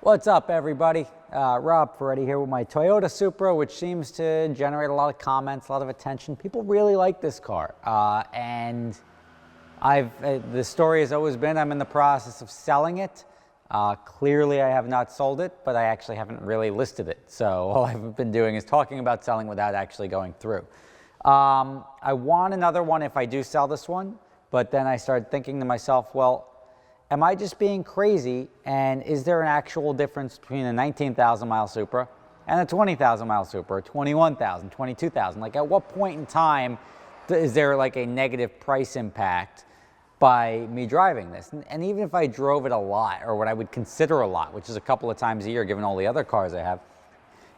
What's up, everybody? Rob Ferretti here with my Toyota Supra, which seems to generate a lot of comments, a lot of attention. People really like this car, and the story has always been I'm in the process of selling it. Clearly, I have not sold it, but I actually haven't really listed it. So all I've been doing is talking about selling without actually going through. I want another one if I do sell this one, but then I started thinking to myself, well, am I just being crazy, and is there an actual difference between a 19,000 mile Supra and a 20,000 mile Supra, 21,000, 22,000? Like, at what point in time is there like a negative price impact by me driving this? And even if I drove it a lot, or what I would consider a lot, which is a couple of times a year given all the other cars I have,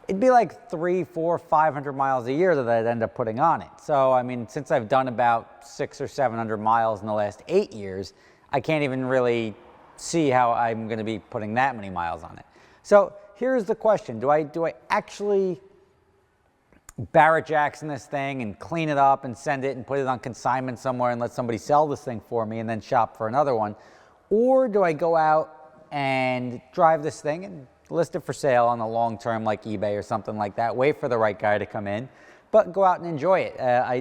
it'd be like 300, 400, 500 miles a year that I'd end up putting on it. So, I mean, since I've done about 600 or 700 miles in the last 8 years, I can't even really see how I'm going to be putting that many miles on it. So here's the question. Do I actually Barrett Jackson this thing and clean it up and send it and put it on consignment somewhere and let somebody sell this thing for me and then shop for another one? Or do I go out and drive this thing and list it for sale on a long term like eBay or something like that, wait for the right guy to come in, but go out and enjoy it?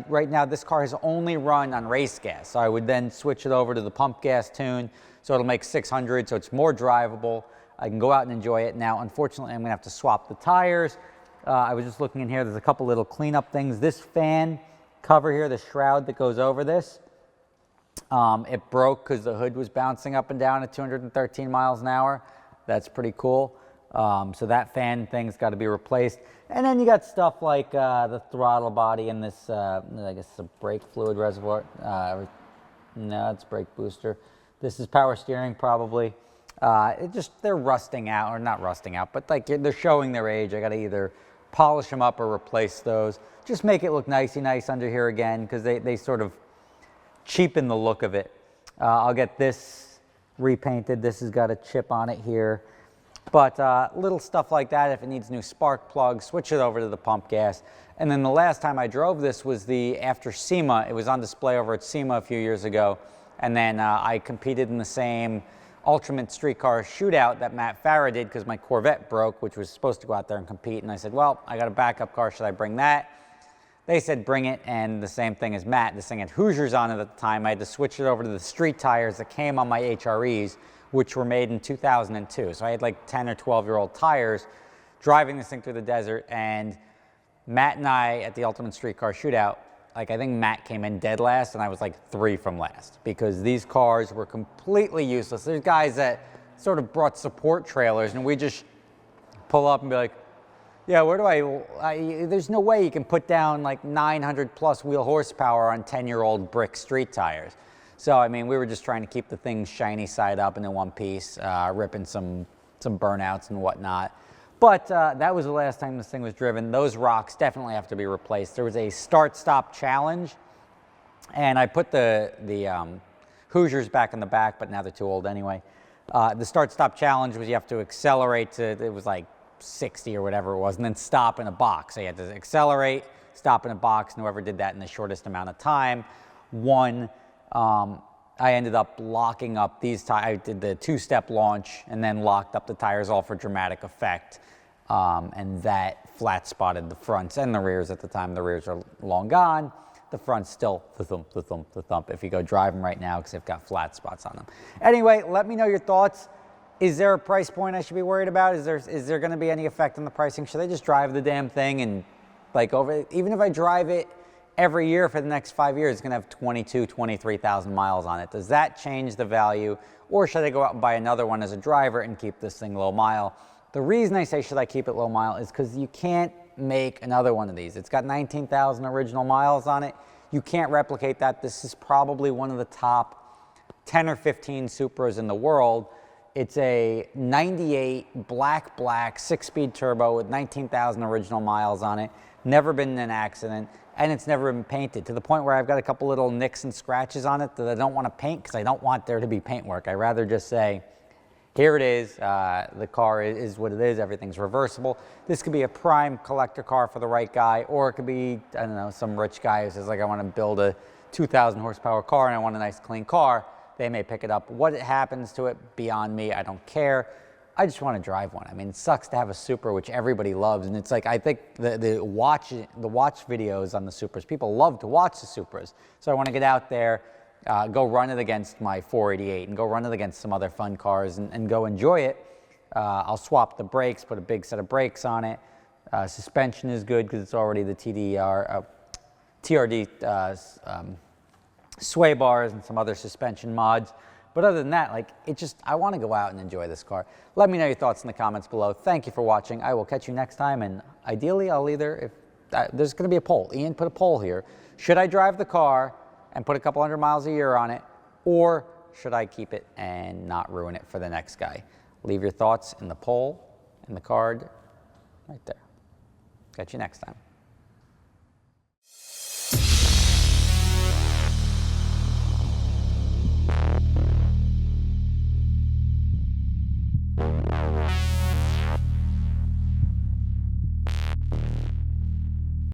Right now, this car has only run on race gas, so I would then switch it over to the pump gas tune, so it'll make 600, so it's more drivable. I can go out and enjoy it. Now, unfortunately, I'm gonna have to swap the tires. I was just looking in here, there's a couple little cleanup things. This fan cover here, the shroud that goes over this, it broke because the hood was bouncing up and down at 213 miles an hour. That's pretty cool. So that fan thing's got to be replaced. And then you got stuff like the throttle body and this, I guess it's a brake fluid reservoir. No, it's brake booster. This is power steering probably. They're rusting out, or not rusting out, but like they're showing their age. I got to either polish them up or replace those. Just make it look nicey nice under here again, because they sort of cheapen the look of it. I'll get this repainted. This has got a chip on it here. But little stuff like that, if it needs new spark plugs, switch it over to the pump gas. And then the last time I drove this was after SEMA. It was on display over at SEMA a few years ago. And then I competed in the same Ultimate Street Car Shootout that Matt Farah did, because my Corvette broke, which was supposed to go out there and compete. And I said, well, I got a backup car. Should I bring that? They said, bring it. And the same thing as Matt. This thing had Hoosiers on it at the time. I had to switch it over to the street tires that came on my HREs, which were made in 2002. So I had like 10 or 12-year-old tires driving this thing through the desert. And Matt and I at the Ultimate Street Car Shootout, like, I think Matt came in dead last and I was like 3 from last, because these cars were completely useless. There's guys that sort of brought support trailers and we just pull up and be like, yeah, where do there's no way you can put down like 900 plus wheel horsepower on 10-year-old brick street tires. So, I mean, we were just trying to keep the thing shiny side up and in one piece, ripping some burnouts and whatnot. But that was the last time this thing was driven. Those rocks definitely have to be replaced. There was a start-stop challenge, and I put the Hoosiers back in the back, but now they're too old anyway. The start-stop challenge was you have to accelerate to, it was like 60 or whatever it was, and then stop in a box. So you had to accelerate, stop in a box, and whoever did that in the shortest amount of time won. I ended up locking up these tires. I did the 2-step launch and then locked up the tires all for dramatic effect. And that flat spotted the fronts and the rears at the time. The rears are long gone. The front's still the thump if you go drive them right now, because they've got flat spots on them. Anyway, let me know your thoughts. Is there a price point I should be worried about? Is there going to be any effect on the pricing? Should I just drive the damn thing and like even if I drive it every year for the next 5 years, it's going to have 22,000, 23,000 miles on it. Does that change the value? Or should I go out and buy another one as a driver and keep this thing low mile? The reason I say should I keep it low mile is because you can't make another one of these. It's got 19,000 original miles on it. You can't replicate that. This is probably one of the top 10 or 15 Supras in the world. It's a 98 black 6-speed turbo with 19,000 original miles on it. Never been in an accident. And it's never been painted, to the point where I've got a couple little nicks and scratches on it that I don't want to paint, because I don't want there to be paint work. I'd rather just say, here it is, the car is what it is, everything's reversible. This could be a prime collector car for the right guy, or it could be, I don't know, some rich guy who says, like, I want to build a 2,000 horsepower car and I want a nice clean car. They may pick it up. What happens to it, beyond me, I don't care. I just want to drive one. I mean, it sucks to have a Supra, which everybody loves, and it's like, I think the watch videos on the Supras, people love to watch the Supras. So I want to get out there, go run it against my 488 and go run it against some other fun cars and go enjoy it. I'll swap the brakes, put a big set of brakes on it. Suspension is good because it's already the TRD sway bars and some other suspension mods. But other than that, like, I want to go out and enjoy this car. Let me know your thoughts in the comments below. Thank you for watching. I will catch you next time, and ideally I'll either, there's going to be a poll. Ian put a poll here. Should I drive the car and put a couple hundred miles a year on it, or should I keep it and not ruin it for the next guy? Leave your thoughts in the poll, in the card, right there. Catch you next time.